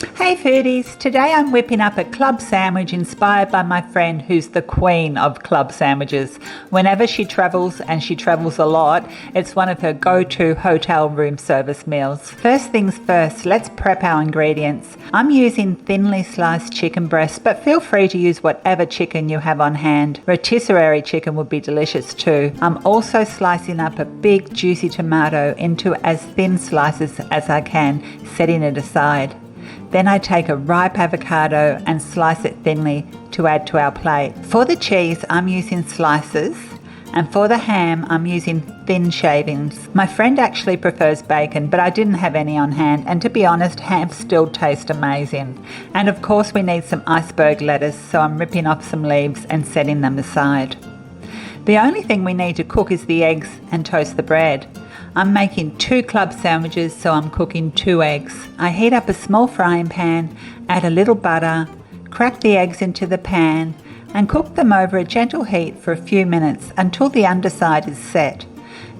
Hey foodies, today I'm whipping up a club sandwich inspired by my friend who's the queen of club sandwiches. Whenever she travels, and she travels a lot, it's one of her go-to hotel room service meals. First things first, let's prep our ingredients. I'm using thinly sliced chicken breasts, but feel free to use whatever chicken you have on hand. Rotisserie chicken would be delicious too. I'm also slicing up a big juicy tomato into as thin slices as I can, setting it aside. Then I take a ripe avocado and slice it thinly to add to our plate. For the cheese, I'm using slices, and for the ham, I'm using thin shavings. My friend actually prefers bacon, but I didn't have any on hand, and to be honest, ham still tastes amazing. And of course we need some iceberg lettuce, so I'm ripping off some leaves and setting them aside. The only thing we need to cook is the eggs and toast the bread. I'm making 2 club sandwiches, so I'm cooking 2 eggs. I heat up a small frying pan, add a little butter, crack the eggs into the pan, and cook them over a gentle heat for a few minutes until the underside is set.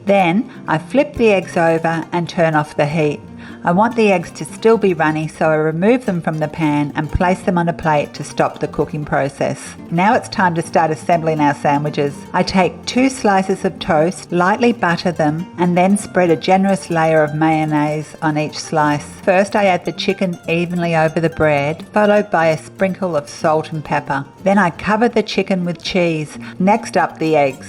Then I flip the eggs over and turn off the heat. I want the eggs to still be runny, so I remove them from the pan and place them on a plate to stop the cooking process. Now it's time to start assembling our sandwiches. I take 2 slices of toast, lightly butter them, and then spread a generous layer of mayonnaise on each slice. First I add the chicken evenly over the bread, followed by a sprinkle of salt and pepper. Then I cover the chicken with cheese, next up the eggs.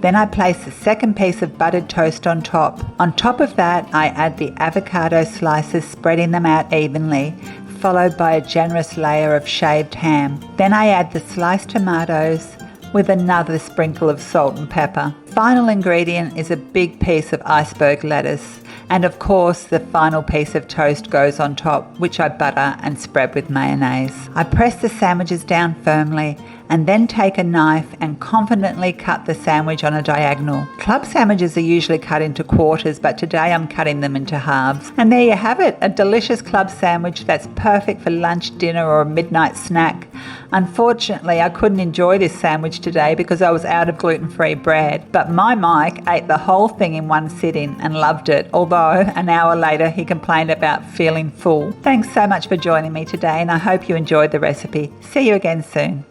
Then I place the second piece of buttered toast on top. On top of that, I add the avocado slices, spreading them out evenly, followed by a generous layer of shaved ham. Then I add the sliced tomatoes with another sprinkle of salt and pepper. Final ingredient is a big piece of iceberg lettuce. And of course, the final piece of toast goes on top, which I butter and spread with mayonnaise. I press the sandwiches down firmly and then take a knife and confidently cut the sandwich on a diagonal. Club sandwiches are usually cut into quarters, but today I'm cutting them into halves. And there you have it, a delicious club sandwich that's perfect for lunch, dinner, or a midnight snack. Unfortunately, I couldn't enjoy this sandwich today because I was out of gluten-free bread, but my Mike ate the whole thing in one sitting and loved it, although an hour later he complained about feeling full. Thanks so much for joining me today, and I hope you enjoyed the recipe. See you again soon.